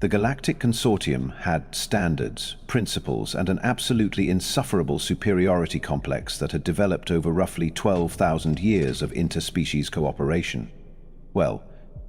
The Galactic Consortium had standards, principles, and an absolutely insufferable superiority complex that had developed over roughly 12,000 years of interspecies cooperation. Well,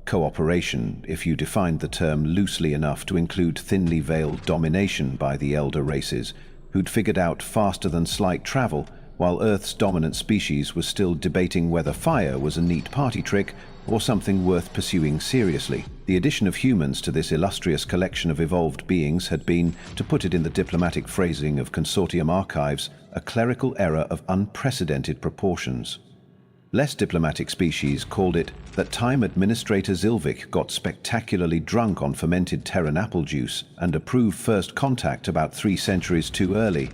cooperation, if you defined the term loosely enough to include thinly veiled domination by the elder races, who'd figured out faster-than-light travel, while Earth's dominant species was still debating whether fire was a neat party trick or something worth pursuing seriously. The addition of humans to this illustrious collection of evolved beings had been, to put it in the diplomatic phrasing of consortium archives, a clerical error of unprecedented proportions. Less diplomatic species called it that Time Administrator Zilvik got spectacularly drunk on fermented Terran apple juice and approved first contact about 3 centuries too early.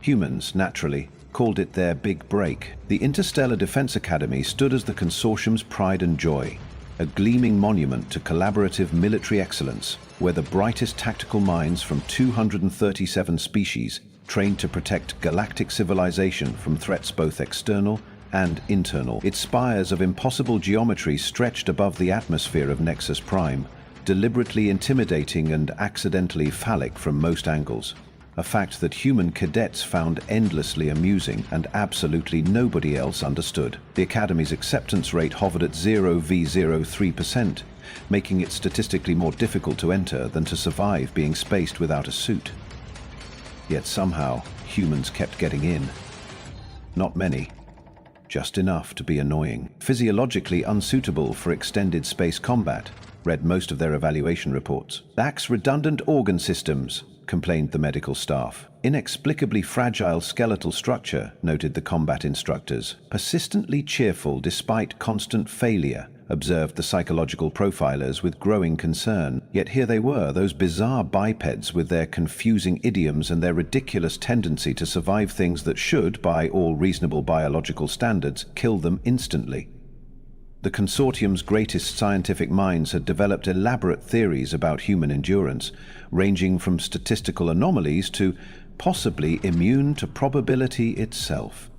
Humans, naturally, called it their big break. The Interstellar Defense Academy stood as the consortium's pride and joy, a gleaming monument to collaborative military excellence, where the brightest tactical minds from 237 species trained to protect galactic civilization from threats both external and internal. Its spires of impossible geometry stretched above the atmosphere of Nexus Prime, deliberately intimidating and accidentally phallic from most angles. A fact that human cadets found endlessly amusing and absolutely nobody else understood. The Academy's acceptance rate hovered at 0.03%, making it statistically more difficult to enter than to survive being spaced without a suit. Yet somehow, humans kept getting in. Not many. Just enough to be annoying. Physiologically unsuitable for extended space combat, read most of their evaluation reports. Lacks redundant organ systems, complained the medical staff. Inexplicably fragile skeletal structure, noted the combat instructors. Persistently cheerful despite constant failure, observed the psychological profilers with growing concern. Yet here they were, those bizarre bipeds with their confusing idioms and their ridiculous tendency to survive things that should, by all reasonable biological standards, kill them instantly. The consortium's greatest scientific minds had developed elaborate theories about human endurance, ranging from statistical anomalies to possibly immune to probability itself.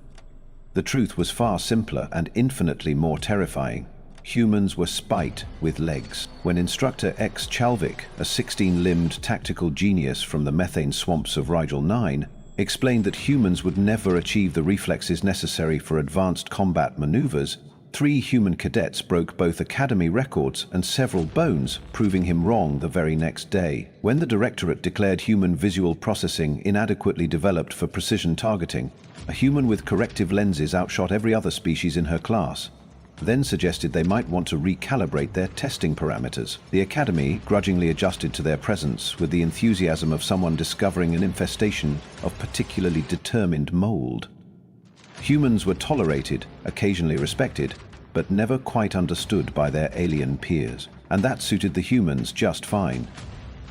The truth was far simpler and infinitely more terrifying. Humans were spite with legs. When Instructor X Chalvik, a 16-limbed tactical genius from the methane swamps of Rigel 9, explained that humans would never achieve the reflexes necessary for advanced combat maneuvers, 3 human cadets broke both Academy records and several bones, proving him wrong the very next day. When the Directorate declared human visual processing inadequately developed for precision targeting, a human with corrective lenses outshot every other species in her class, then suggested they might want to recalibrate their testing parameters. The Academy grudgingly adjusted to their presence with the enthusiasm of someone discovering an infestation of particularly determined mold. Humans were tolerated, occasionally respected, but never quite understood by their alien peers. And that suited the humans just fine.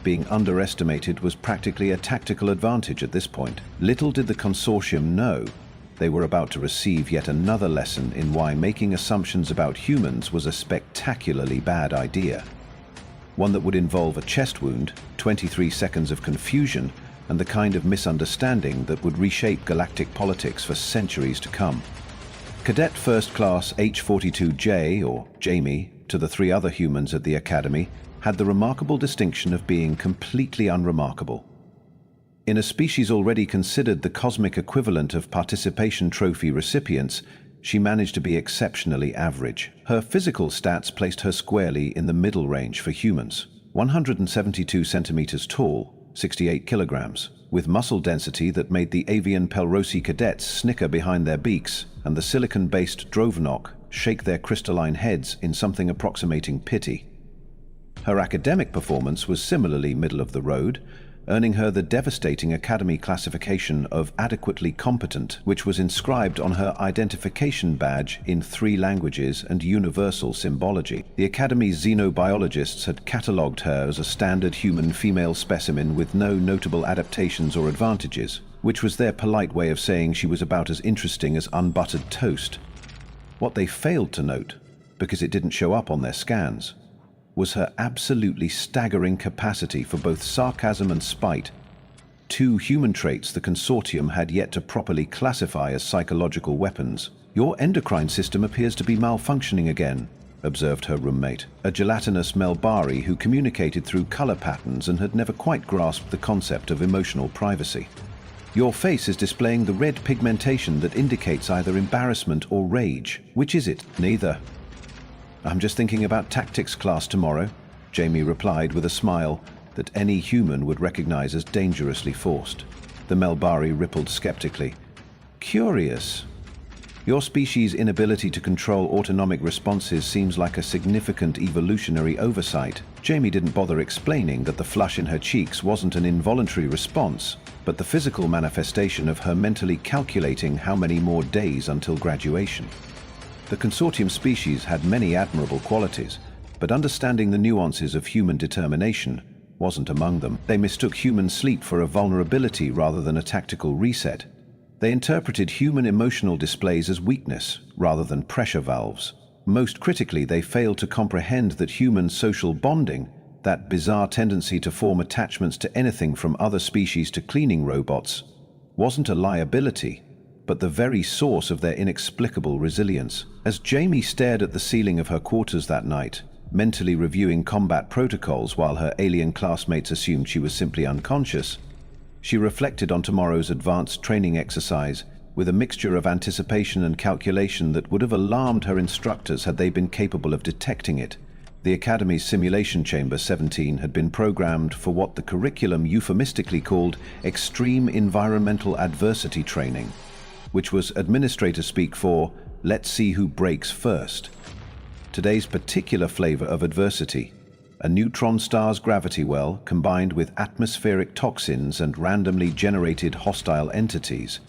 Being underestimated was practically a tactical advantage at this point. Little did the consortium know they were about to receive yet another lesson in why making assumptions about humans was a spectacularly bad idea. One that would involve a chest wound, 23 seconds of confusion, and the kind of misunderstanding that would reshape galactic politics for centuries to come. Cadet First Class H-42J, or Jamie, to the 3 other humans at the Academy, had the remarkable distinction of being completely unremarkable. In a species already considered the cosmic equivalent of participation trophy recipients, she managed to be exceptionally average. Her physical stats placed her squarely in the middle range for humans. 172 centimeters tall, 68 kilograms, with muscle density that made the avian Pelrosi cadets snicker behind their beaks and the silicon-based Drovnok shake their crystalline heads in something approximating pity. Her academic performance was similarly middle of the road, earning her the devastating Academy classification of adequately competent, which was inscribed on her identification badge in 3 languages and universal symbology. The Academy's xenobiologists had catalogued her as a standard human female specimen with no notable adaptations or advantages, which was their polite way of saying she was about as interesting as unbuttered toast. What they failed to note, because it didn't show up on their scans, was her absolutely staggering capacity for both sarcasm and spite, 2 human traits the consortium had yet to properly classify as psychological weapons. Your endocrine system appears to be malfunctioning again, observed her roommate, a gelatinous Melbari who communicated through color patterns and had never quite grasped the concept of emotional privacy. Your face is displaying the red pigmentation that indicates either embarrassment or rage. Which is it? Neither. I'm just thinking about tactics class tomorrow, Jamie replied with a smile that any human would recognize as dangerously forced. The Melbari rippled skeptically. Curious. Your species' inability to control autonomic responses seems like a significant evolutionary oversight. Jamie didn't bother explaining that the flush in her cheeks wasn't an involuntary response, but the physical manifestation of her mentally calculating how many more days until graduation. The consortium species had many admirable qualities, but understanding the nuances of human determination wasn't among them. They mistook human sleep for a vulnerability rather than a tactical reset. They interpreted human emotional displays as weakness rather than pressure valves. Most critically, they failed to comprehend that human social bonding, that bizarre tendency to form attachments to anything from other species to cleaning robots, wasn't a liability, but the very source of their inexplicable resilience. As Jamie stared at the ceiling of her quarters that night, mentally reviewing combat protocols while her alien classmates assumed she was simply unconscious, she reflected on tomorrow's advanced training exercise with a mixture of anticipation and calculation that would have alarmed her instructors had they been capable of detecting it. The Academy's Simulation Chamber 17 had been programmed for what the curriculum euphemistically called extreme environmental adversity training, which was administrator speak for let's see who breaks first. Today's particular flavor of adversity, a neutron star's gravity well combined with atmospheric toxins and randomly generated hostile entities.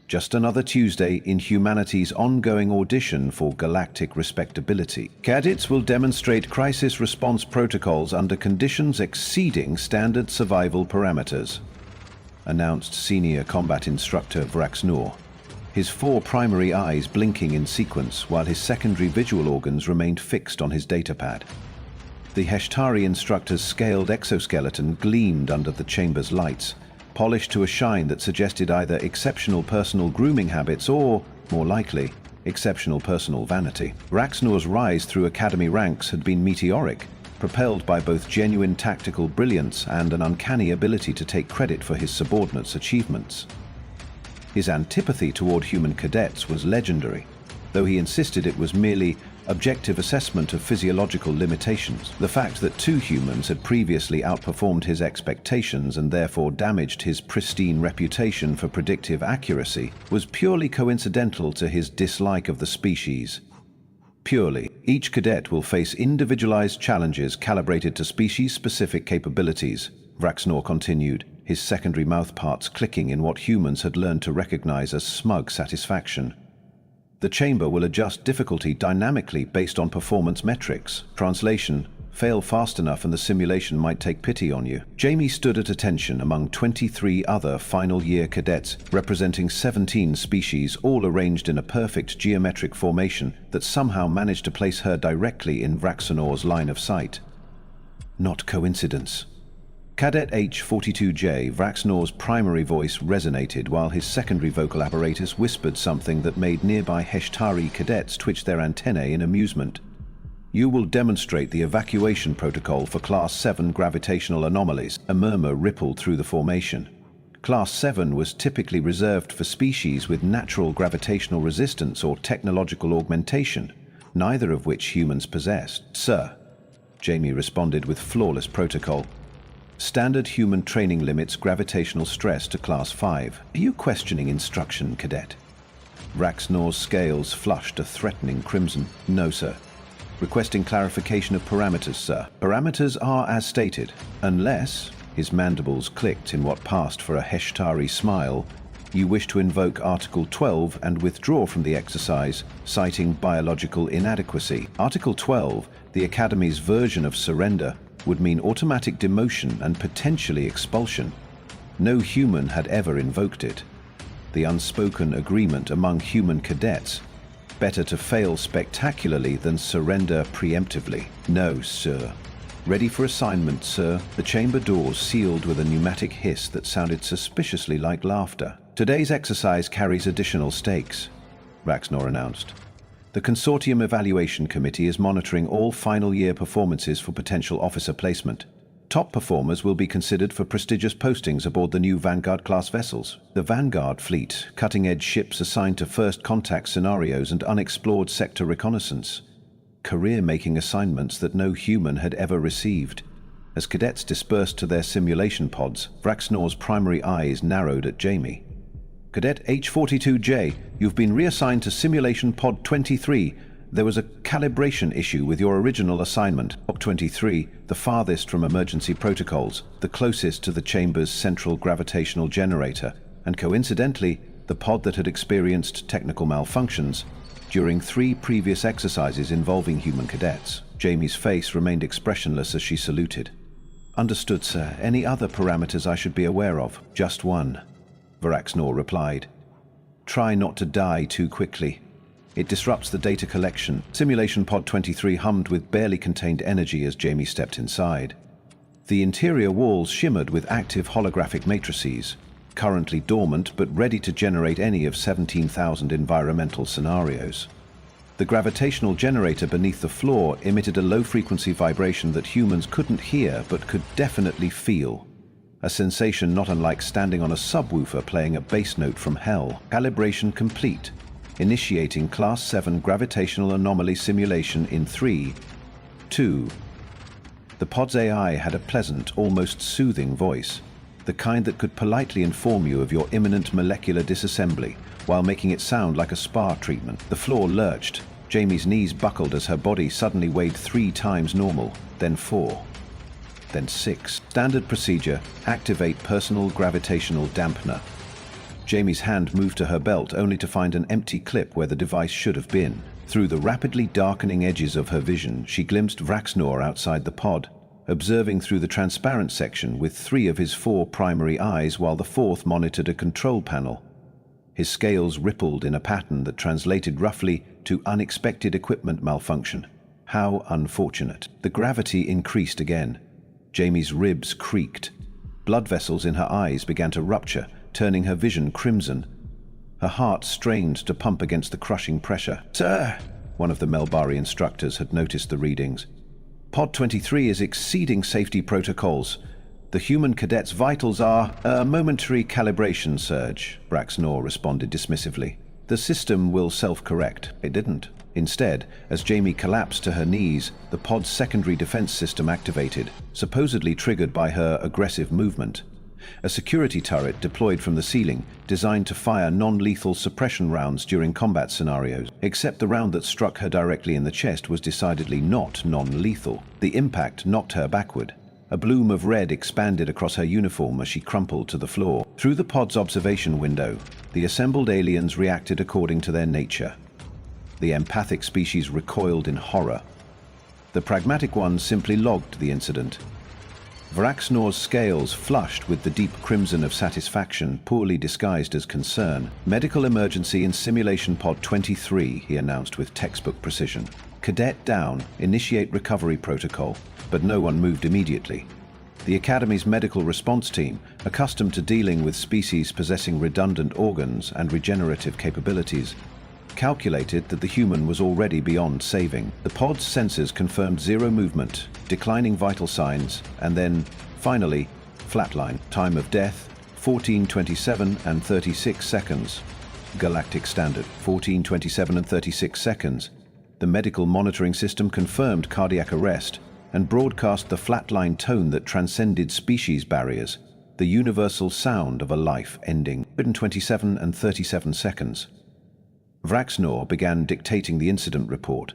Just another Tuesday in humanity's ongoing audition for galactic respectability. Cadets will demonstrate crisis response protocols under conditions exceeding standard survival parameters, announced Senior Combat Instructor Vraxnor, his 4 primary eyes blinking in sequence while his secondary visual organs remained fixed on his datapad. The Heshtari instructor's scaled exoskeleton gleamed under the chamber's lights, polished to a shine that suggested either exceptional personal grooming habits or, more likely, exceptional personal vanity. Vraxnor's rise through Academy ranks had been meteoric, propelled by both genuine tactical brilliance and an uncanny ability to take credit for his subordinates' achievements. His antipathy toward human cadets was legendary, though he insisted it was merely objective assessment of physiological limitations. The fact that 2 humans had previously outperformed his expectations and therefore damaged his pristine reputation for predictive accuracy was purely coincidental to his dislike of the species. Purely. Each cadet will face individualized challenges calibrated to species-specific capabilities, Vraxnor continued, his secondary mouthparts clicking in what humans had learned to recognize as smug satisfaction. The chamber will adjust difficulty dynamically based on performance metrics. Translation: fail fast enough and the simulation might take pity on you. Jamie stood at attention among 23 other final-year cadets representing 17 species, all arranged in a perfect geometric formation that somehow managed to place her directly in Vraxnor's line of sight. Not coincidence. Cadet H-42J, Vraxnor's primary voice resonated while his secondary vocal apparatus whispered something that made nearby Heshtari cadets twitch their antennae in amusement. You will demonstrate the evacuation protocol for Class 7 gravitational anomalies. A murmur rippled through the formation. Class 7 was typically reserved for species with natural gravitational resistance or technological augmentation, neither of which humans possessed. Sir, Jamie responded with flawless protocol. Standard human training limits gravitational stress to Class 5. Are you questioning instruction, Cadet? Vraxnor's scales flushed a threatening crimson. No, sir. Requesting clarification of parameters, sir. Parameters are as stated, unless, his mandibles clicked in what passed for a Heshtari smile, you wish to invoke Article 12 and withdraw from the exercise, citing biological inadequacy. Article 12, the Academy's version of surrender, would mean automatic demotion and potentially expulsion. No human had ever invoked it. The unspoken agreement among human cadets: better to fail spectacularly than surrender preemptively. No, sir. Ready for assignment, sir. The chamber doors sealed with a pneumatic hiss that sounded suspiciously like laughter. Today's exercise carries additional stakes, Vraxnor announced. The Consortium Evaluation Committee is monitoring all final year performances for potential officer placement. Top performers will be considered for prestigious postings aboard the new Vanguard-class vessels. The Vanguard fleet, cutting-edge ships assigned to first contact scenarios and unexplored sector reconnaissance. Career-making assignments that no human had ever received. As cadets dispersed to their simulation pods, Vraxnor's primary eyes narrowed at Jamie. Cadet H42J, you've been reassigned to Simulation Pod 23. There was a calibration issue with your original assignment. Pod 23, the farthest from emergency protocols, the closest to the chamber's central gravitational generator, and coincidentally, the pod that had experienced technical malfunctions during 3 previous exercises involving human cadets. Jamie's face remained expressionless as she saluted. Understood, sir. Any other parameters I should be aware of? Just one, Vraxnor replied. Try not to die too quickly. It disrupts the data collection. Simulation Pod 23 hummed with barely contained energy as Jamie stepped inside. The interior walls shimmered with active holographic matrices, currently dormant but ready to generate any of 17,000 environmental scenarios. The gravitational generator beneath the floor emitted a low-frequency vibration that humans couldn't hear but could definitely feel. A sensation not unlike standing on a subwoofer playing a bass note from hell. Calibration complete. Initiating Class 7 gravitational anomaly simulation in 3, 2. The pod's AI had a pleasant, almost soothing voice, the kind that could politely inform you of your imminent molecular disassembly, while making it sound like a spa treatment. The floor lurched. Jamie's knees buckled as her body suddenly weighed 3 times normal, then 4, then 6. Standard procedure, activate personal gravitational dampener. Jamie's hand moved to her belt only to find an empty clip where the device should have been. Through the rapidly darkening edges of her vision, she glimpsed Vraxnor outside the pod, observing through the transparent section with 3 of his 4 primary eyes while the 4th monitored a control panel. His scales rippled in a pattern that translated roughly to unexpected equipment malfunction. How unfortunate. The gravity increased again. Jamie's ribs creaked. Blood vessels in her eyes began to rupture, turning her vision crimson. Her heart strained to pump against the crushing pressure. Sir, one of the Melbari instructors had noticed the readings. Pod 23 is exceeding safety protocols. The human cadet's vitals are a momentary calibration surge, Vraxnor responded dismissively. The system will self-correct. It didn't. Instead, as Jamie collapsed to her knees, the pod's secondary defense system activated, supposedly triggered by her aggressive movement. A security turret deployed from the ceiling, designed to fire non-lethal suppression rounds during combat scenarios. Except the round that struck her directly in the chest was decidedly not non-lethal. The impact knocked her backward. A bloom of red expanded across her uniform as she crumpled to the floor. Through the pod's observation window, the assembled aliens reacted according to their nature. The empathic species recoiled in horror. The pragmatic ones simply logged the incident. Vraxnor's scales flushed with the deep crimson of satisfaction, poorly disguised as concern. Medical emergency in Simulation Pod 23, he announced with textbook precision. Cadet down, initiate recovery protocol, but no one moved immediately. The Academy's medical response team, accustomed to dealing with species possessing redundant organs and regenerative capabilities, calculated that the human was already beyond saving. The pod's sensors confirmed 0 movement, declining vital signs, and then, finally, flatline. Time of death, 14:27 and 36 seconds. Galactic Standard, 14:27 and 36 seconds. The medical monitoring system confirmed cardiac arrest and broadcast the flatline tone that transcended species barriers, the universal sound of a life ending. 127 and 37 seconds. Vraxnor began dictating the incident report,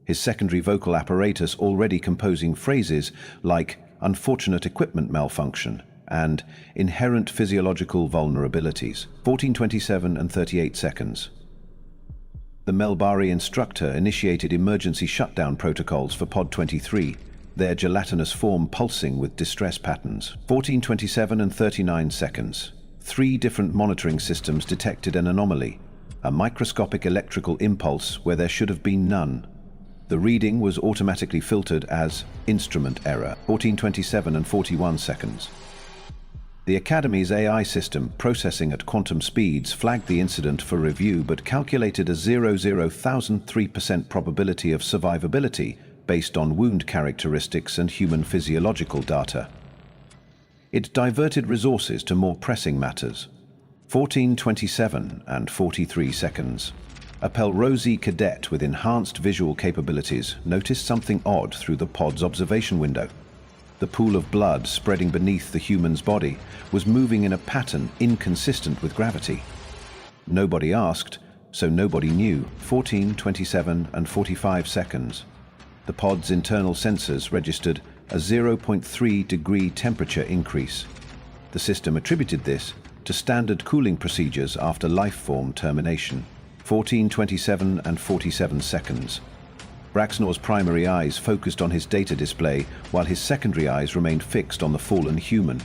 his secondary vocal apparatus already composing phrases like unfortunate equipment malfunction and inherent physiological vulnerabilities. 14:27 and 38 seconds. The Melbari instructor initiated emergency shutdown protocols for Pod 23, their gelatinous form pulsing with distress patterns. 14:27 and 39 seconds. 3 different monitoring systems detected an anomaly, a microscopic electrical impulse where there should have been none. The reading was automatically filtered as instrument error. 14:27 and 41 seconds. The Academy's AI system, processing at quantum speeds, flagged the incident for review but calculated a 0.003% probability of survivability based on wound characteristics and human physiological data. It diverted resources to more pressing matters. 14:27 and 43 seconds. A Pelrosi cadet with enhanced visual capabilities noticed something odd through the pod's observation window. The pool of blood spreading beneath the human's body was moving in a pattern inconsistent with gravity. Nobody asked, so nobody knew. 14:27 and 45 seconds. The pod's internal sensors registered a 0.3-degree temperature increase. The system attributed this to standard cooling procedures after lifeform termination. 14:27 and 47 seconds. Braxnor's primary eyes focused on his data display while his secondary eyes remained fixed on the fallen human.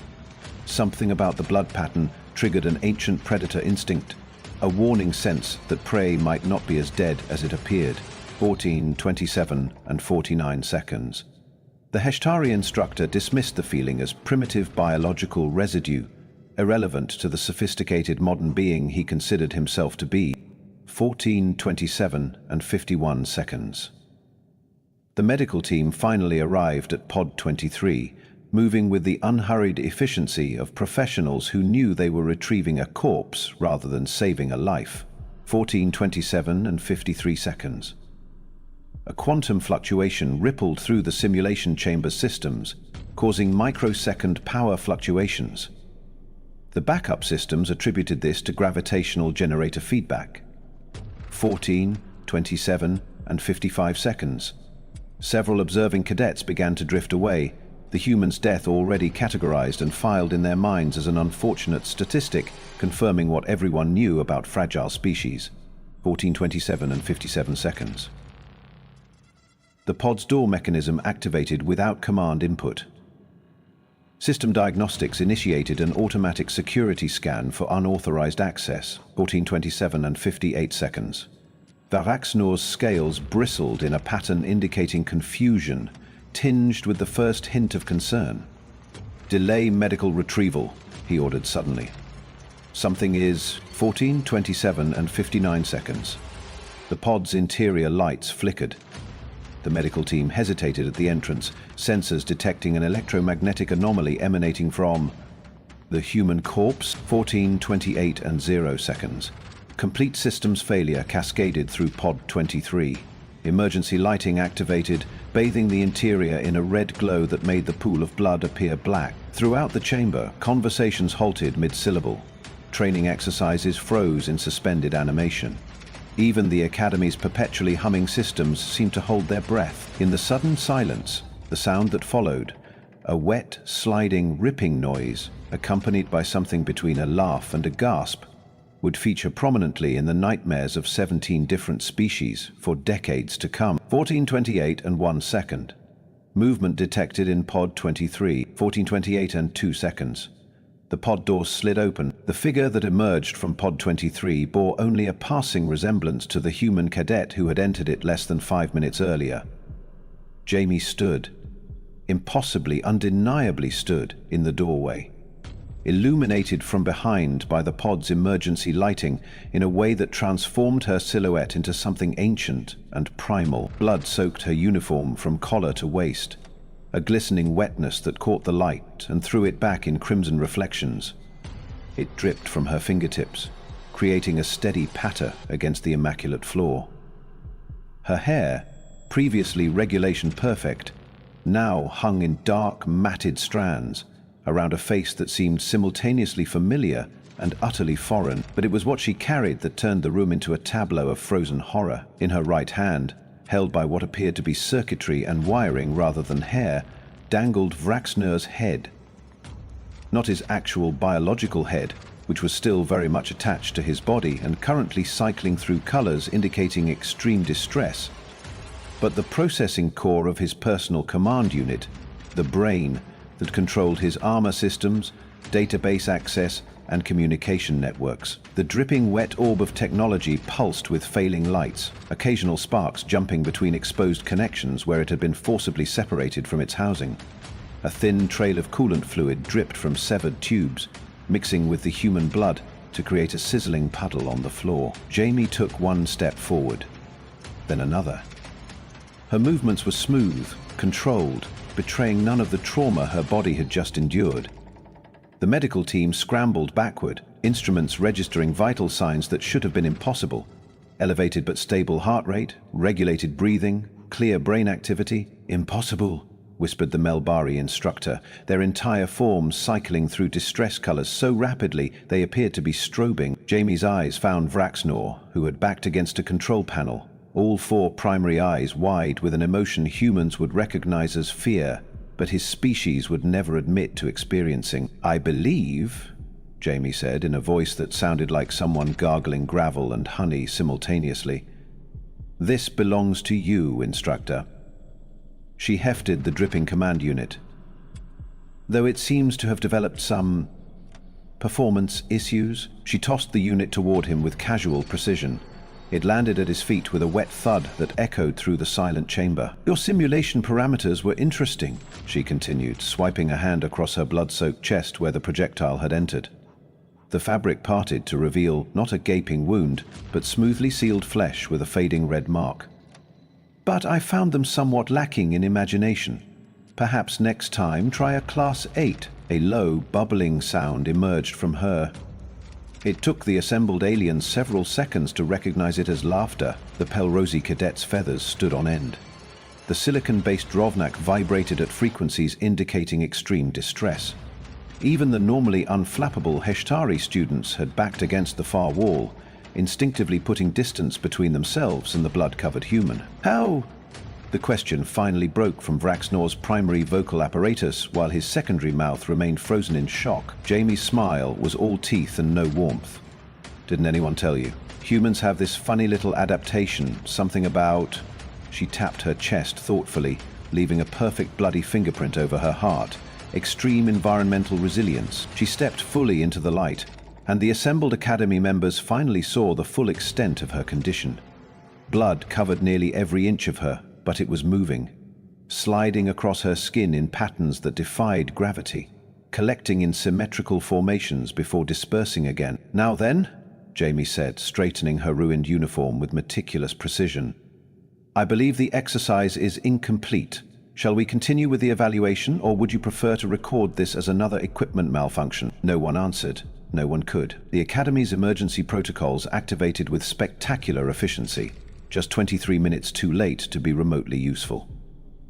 Something about the blood pattern triggered an ancient predator instinct, a warning sense that prey might not be as dead as it appeared. 14:27 and 49 seconds. The Heshtari instructor dismissed the feeling as primitive biological residue, irrelevant to the sophisticated modern being he considered himself to be. 14:27 and 51 seconds. The medical team finally arrived at Pod 23, moving with the unhurried efficiency of professionals who knew they were retrieving a corpse rather than saving a life. 14:27 and 53 seconds. A quantum fluctuation rippled through the simulation chamber's systems, causing microsecond power fluctuations. The backup systems attributed this to gravitational generator feedback. 14:27 and 55 seconds. Several observing cadets began to drift away, the human's death already categorized and filed in their minds as an unfortunate statistic, confirming what everyone knew about fragile species. 14:27 and 57 seconds. The pod's door mechanism activated without command input. System diagnostics initiated an automatic security scan for unauthorized access. 14:27 and 58 seconds. Braxnor's scales bristled in a pattern indicating confusion, tinged with the first hint of concern. "Delay medical retrieval," he ordered suddenly. "Something is..." 14:27 and 59 seconds. The pod's interior lights flickered. The medical team hesitated at the entrance, sensors detecting an electromagnetic anomaly emanating from the human corpse. 14:28 and 0 seconds. Complete systems failure cascaded through Pod 23. Emergency lighting activated, bathing the interior in a red glow that made the pool of blood appear black. Throughout the chamber, conversations halted mid-syllable. Training exercises froze in suspended animation. Even the Academy's perpetually humming systems seemed to hold their breath. In the sudden silence, the sound that followed, a wet, sliding, ripping noise, accompanied by something between a laugh and a gasp, would feature prominently in the nightmares of 17 different species for decades to come. 14:28 and 1 second. Movement detected in Pod 23. 14:28 and 2 seconds. The pod doors slid open. The figure that emerged from Pod 23 bore only a passing resemblance to the human cadet who had entered it less than 5 minutes earlier. Jamie stood, impossibly, undeniably stood, in the doorway, illuminated from behind by the pod's emergency lighting in a way that transformed her silhouette into something ancient and primal. Blood soaked her uniform from collar to waist, a glistening wetness that caught the light and threw it back in crimson reflections. It dripped from her fingertips, creating a steady patter against the immaculate floor. Her hair, previously regulation perfect, now hung in dark, matted strands around a face that seemed simultaneously familiar and utterly foreign. But it was what she carried that turned the room into a tableau of frozen horror. In her right hand, held by what appeared to be circuitry and wiring rather than hair, dangled Braxnor's head. Not his actual biological head, which was still very much attached to his body and currently cycling through colors indicating extreme distress, but the processing core of his personal command unit, the brain that controlled his armor systems, database access, and communication networks. The dripping wet orb of technology pulsed with failing lights, occasional sparks jumping between exposed connections where it had been forcibly separated from its housing. A thin trail of coolant fluid dripped from severed tubes, mixing with the human blood to create a sizzling puddle on the floor. Jamie took one step forward, then another. Her movements were smooth, controlled, betraying none of the trauma her body had just endured. The medical team scrambled backward, instruments registering vital signs that should have been impossible. Elevated but stable heart rate, regulated breathing, clear brain activity. Impossible, whispered the Melbari instructor, their entire forms cycling through distress colors so rapidly they appeared to be strobing. Jamie's eyes found Vraxnor, who had backed against a control panel, all four primary eyes wide with an emotion humans would recognize as fear, but his species would never admit to experiencing. I believe, Jamie said in a voice that sounded like someone gargling gravel and honey simultaneously. This belongs to you, instructor. She hefted the dripping command unit. Though it seems to have developed some performance issues, she tossed the unit toward him with casual precision. It landed at his feet with a wet thud that echoed through the silent chamber. Your simulation parameters were interesting, she continued, swiping a hand across her blood-soaked chest where the projectile had entered. The fabric parted to reveal not a gaping wound, but smoothly sealed flesh with a fading red mark. But I found them somewhat lacking in imagination. Perhaps next time try a Class 8. A low, bubbling sound emerged from her. It took the assembled aliens several seconds to recognize it as laughter. The Pelrosi cadet's feathers stood on end. The silicon-based Drovnak vibrated at frequencies indicating extreme distress. Even the normally unflappable Heshtari students had backed against the far wall, instinctively putting distance between themselves and the blood-covered human. How? The question finally broke from Vraxnor's primary vocal apparatus while his secondary mouth remained frozen in shock. Jamie's smile was all teeth and no warmth. Didn't anyone tell you? Humans have this funny little adaptation, something about... She tapped her chest thoughtfully, leaving a perfect bloody fingerprint over her heart. Extreme environmental resilience. She stepped fully into the light, and the assembled Academy members finally saw the full extent of her condition. Blood covered nearly every inch of her, but it was moving, sliding across her skin in patterns that defied gravity, collecting in symmetrical formations before dispersing again. Now then, Jamie said, straightening her ruined uniform with meticulous precision. I believe the exercise is incomplete. Shall we continue with the evaluation, or would you prefer to record this as another equipment malfunction? No one answered. No one could. The Academy's emergency protocols activated with spectacular efficiency, just 23 minutes too late to be remotely useful.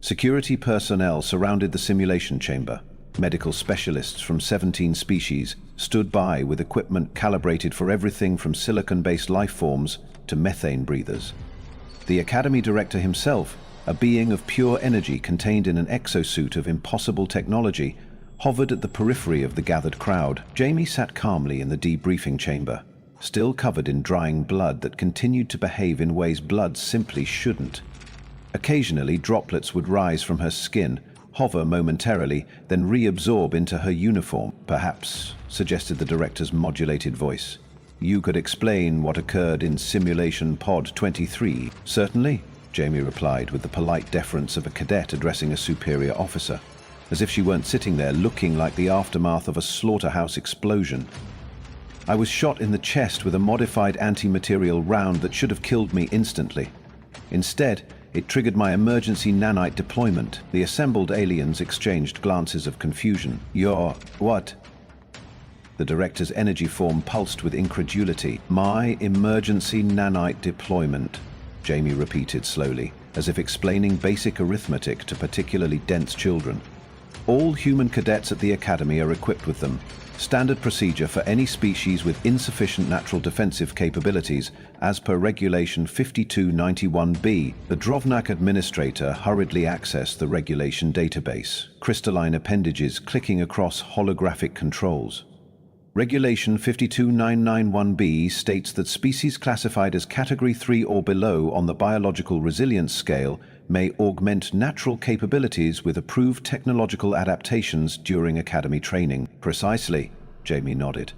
Security personnel surrounded the simulation chamber. Medical specialists from 17 species stood by with equipment calibrated for everything from silicon-based life forms to methane breathers. The Academy director himself, a being of pure energy contained in an exosuit of impossible technology, hovered at the periphery of the gathered crowd. Jamie sat calmly in the debriefing chamber, still covered in drying blood that continued to behave in ways blood simply shouldn't. Occasionally, droplets would rise from her skin, hover momentarily, then reabsorb into her uniform. Perhaps, suggested the director's modulated voice, you could explain what occurred in Simulation Pod 23. Certainly, Jamie replied with the polite deference of a cadet addressing a superior officer, as if she weren't sitting there looking like the aftermath of a slaughterhouse explosion. I was shot in the chest with a modified anti-material round that should have killed me instantly. Instead, it triggered my emergency nanite deployment. The assembled aliens exchanged glances of confusion. You're... what? The director's energy form pulsed with incredulity. My emergency nanite deployment, Jamie repeated slowly, as if explaining basic arithmetic to particularly dense children. All human cadets at the Academy are equipped with them. Standard procedure for any species with insufficient natural defensive capabilities, as per Regulation 5291B. The Drovnak administrator hurriedly accessed the regulation database, crystalline appendages clicking across holographic controls. Regulation 52991B states that species classified as Category 3 or below on the biological resilience scale may augment natural capabilities with approved technological adaptations during Academy training. Precisely, Jamie nodded.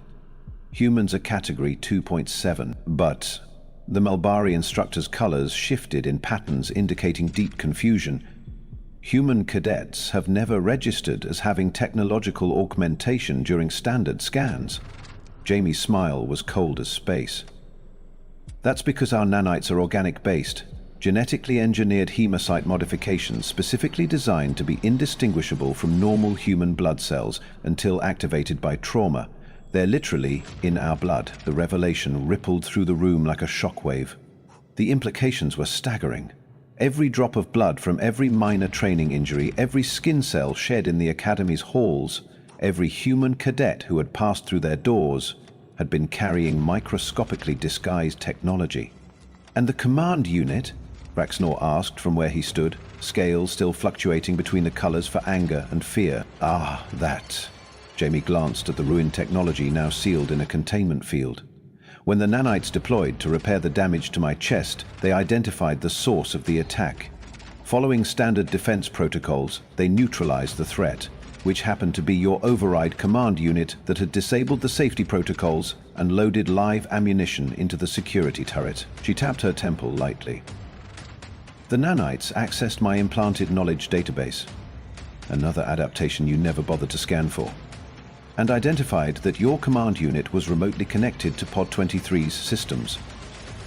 Humans are Category 2.7, but the Melbari instructor's colors shifted in patterns indicating deep confusion. Human cadets have never registered as having technological augmentation during standard scans. Jamie's smile was cold as space. That's because our nanites are organic-based, genetically engineered hemocyte modifications specifically designed to be indistinguishable from normal human blood cells until activated by trauma. They're literally in our blood. The revelation rippled through the room like a shockwave. The implications were staggering. Every drop of blood from every minor training injury, every skin cell shed in the Academy's halls, every human cadet who had passed through their doors had been carrying microscopically disguised technology. And the command unit? Raxnor asked from where he stood, scales still fluctuating between the colors for anger and fear. Ah, that. Jamie glanced at the ruined technology now sealed in a containment field. When the nanites deployed to repair the damage to my chest, they identified the source of the attack. Following standard defense protocols, they neutralized the threat, which happened to be your override command unit that had disabled the safety protocols and loaded live ammunition into the security turret. She tapped her temple lightly. The nanites accessed my implanted knowledge database, another adaptation you never bothered to scan for, and identified that your command unit was remotely connected to Pod 23's systems.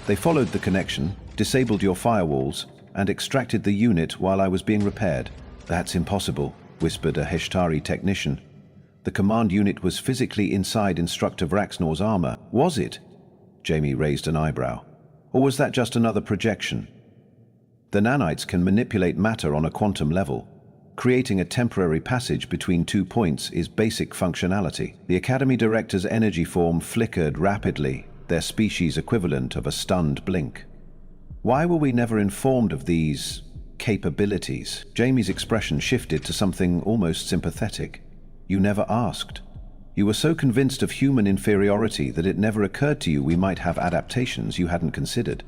They followed the connection, disabled your firewalls, and extracted the unit while I was being repaired. That's impossible, whispered a Heshtari technician. The command unit was physically inside Instructor Vraxnor's armor. Was it? Jamie raised an eyebrow. Or was that just another projection? The nanites can manipulate matter on a quantum level. Creating a temporary passage between 2 points is basic functionality. The Academy Director's energy form flickered rapidly, their species equivalent of a stunned blink. Why were we never informed of these capabilities? Jamie's expression shifted to something almost sympathetic. You never asked. You were so convinced of human inferiority that it never occurred to you we might have adaptations you hadn't considered.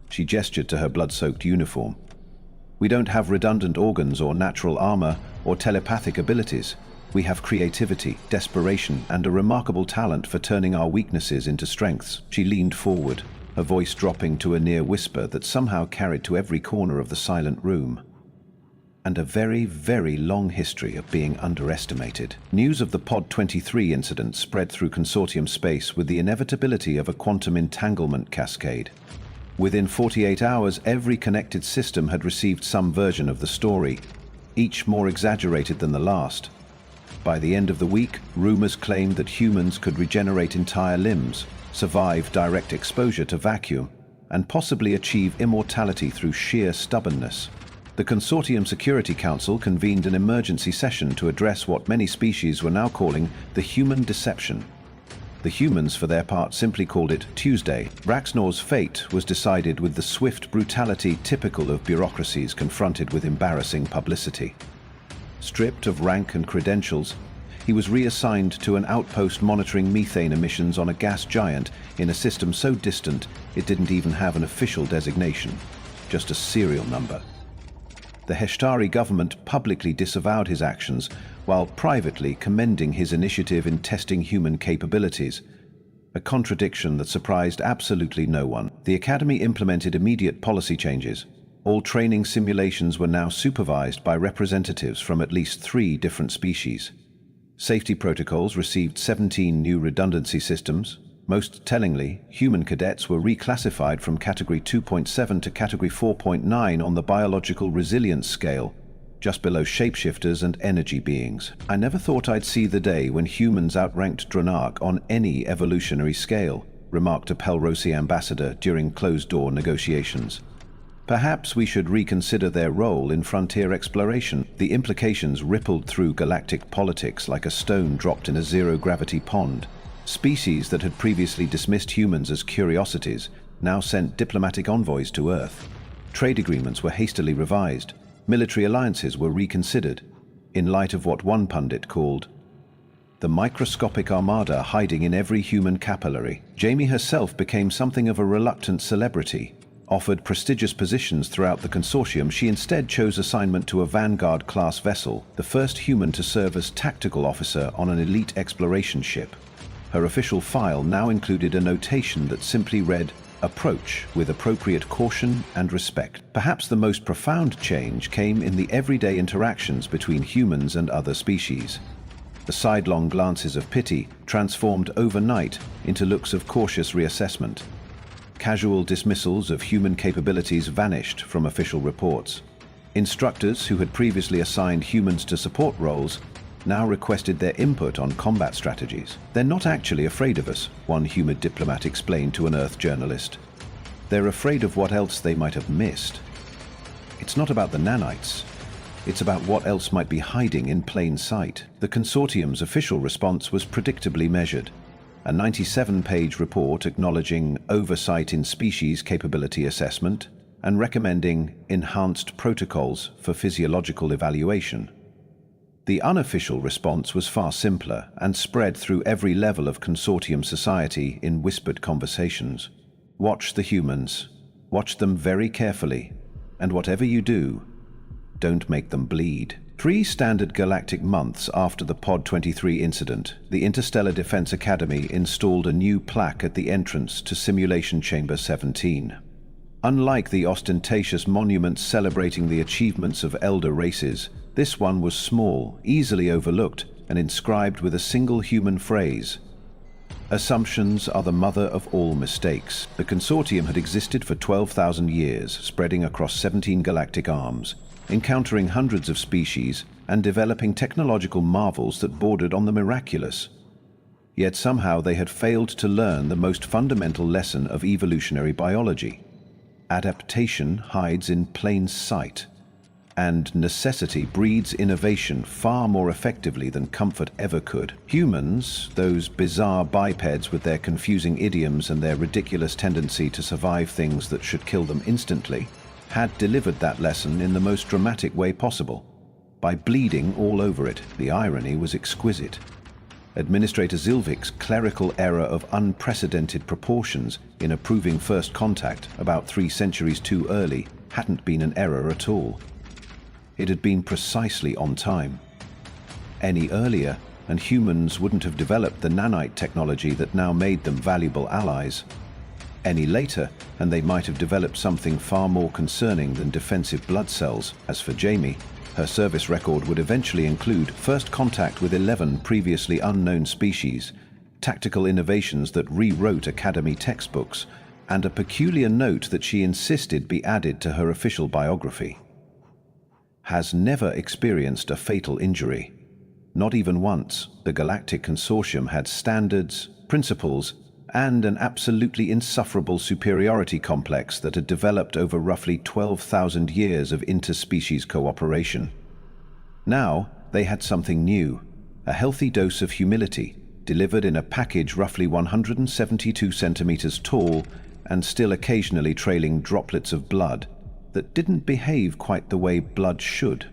She gestured to her blood-soaked uniform. We don't have redundant organs or natural armor or telepathic abilities. We have creativity, desperation, and a remarkable talent for turning our weaknesses into strengths. She leaned forward, her voice dropping to a near whisper that somehow carried to every corner of the silent room. And a very, very long history of being underestimated. News of the Pod 23 incident spread through consortium space with the inevitability of a quantum entanglement cascade. Within 48 hours, every connected system had received some version of the story, each more exaggerated than the last. By the end of the week, rumors claimed that humans could regenerate entire limbs, survive direct exposure to vacuum, and possibly achieve immortality through sheer stubbornness. The Consortium Security Council convened an emergency session to address what many species were now calling the human deception. The humans, for their part, simply called it Tuesday. Raxnor's fate was decided with the swift brutality typical of bureaucracies confronted with embarrassing publicity. Stripped of rank and credentials, he was reassigned to an outpost monitoring methane emissions on a gas giant in a system so distant it didn't even have an official designation, just a serial number. The Heshtari government publicly disavowed his actions, while privately commending his initiative in testing human capabilities, a contradiction that surprised absolutely no one. The Academy implemented immediate policy changes. All training simulations were now supervised by representatives from at least 3 different species. Safety protocols received 17 new redundancy systems. Most tellingly, human cadets were reclassified from Category 2.7 to Category 4.9 on the biological resilience scale, just below shapeshifters and energy beings. I never thought I'd see the day when humans outranked Dranark on any evolutionary scale, remarked a Pelrosi ambassador during closed-door negotiations. Perhaps we should reconsider their role in frontier exploration. The implications rippled through galactic politics like a stone dropped in a zero-gravity pond. Species that had previously dismissed humans as curiosities now sent diplomatic envoys to Earth. Trade agreements were hastily revised. Military alliances were reconsidered, in light of what one pundit called the microscopic armada hiding in every human capillary. Jamie herself became something of a reluctant celebrity. Offered prestigious positions throughout the consortium, she instead chose assignment to a Vanguard-class vessel, the first human to serve as tactical officer on an elite exploration ship. Her official file now included a notation that simply read, Approach with appropriate caution and respect. Perhaps the most profound change came in the everyday interactions between humans and other species. The sidelong glances of pity transformed overnight into looks of cautious reassessment. Casual dismissals of human capabilities vanished from official reports. Instructors who had previously assigned humans to support roles now requested their input on combat strategies. "They're not actually afraid of us," one humid diplomat explained to an Earth journalist. "They're afraid of what else they might have missed. It's not about the nanites. It's about what else might be hiding in plain sight." The consortium's official response was predictably measured. A 97-page report acknowledging oversight in species capability assessment and recommending enhanced protocols for physiological evaluation. The unofficial response was far simpler and spread through every level of consortium society in whispered conversations. "Watch the humans. Watch them very carefully. And whatever you do, don't make them bleed." 3 standard galactic months after the Pod 23 incident, the Interstellar Defense Academy installed a new plaque at the entrance to Simulation Chamber 17. Unlike the ostentatious monuments celebrating the achievements of elder races, this one was small, easily overlooked, and inscribed with a single human phrase: "Assumptions are the mother of all mistakes." The consortium had existed for 12,000 years, spreading across 17 galactic arms, encountering hundreds of species and developing technological marvels that bordered on the miraculous. Yet somehow they had failed to learn the most fundamental lesson of evolutionary biology. Adaptation hides in plain sight, and necessity breeds innovation far more effectively than comfort ever could. Humans, those bizarre bipeds with their confusing idioms and their ridiculous tendency to survive things that should kill them instantly, had delivered that lesson in the most dramatic way possible, by bleeding all over it. The irony was exquisite. Administrator Zilvik's clerical error of unprecedented proportions in approving first contact about 3 centuries too early hadn't been an error at all. It had been precisely on time. Any earlier, and humans wouldn't have developed the nanite technology that now made them valuable allies. Any later, and they might have developed something far more concerning than defensive blood cells. As for Jamie, her service record would eventually include first contact with 11 previously unknown species, tactical innovations that rewrote Academy textbooks, and a peculiar note that she insisted be added to her official biography. Has never experienced a fatal injury. Not even once. The Galactic Consortium had standards, principles, and an absolutely insufferable superiority complex that had developed over roughly 12,000 years of interspecies cooperation. Now, they had something new, a healthy dose of humility, delivered in a package roughly 172 centimeters tall and still occasionally trailing droplets of blood that didn't behave quite the way blood should.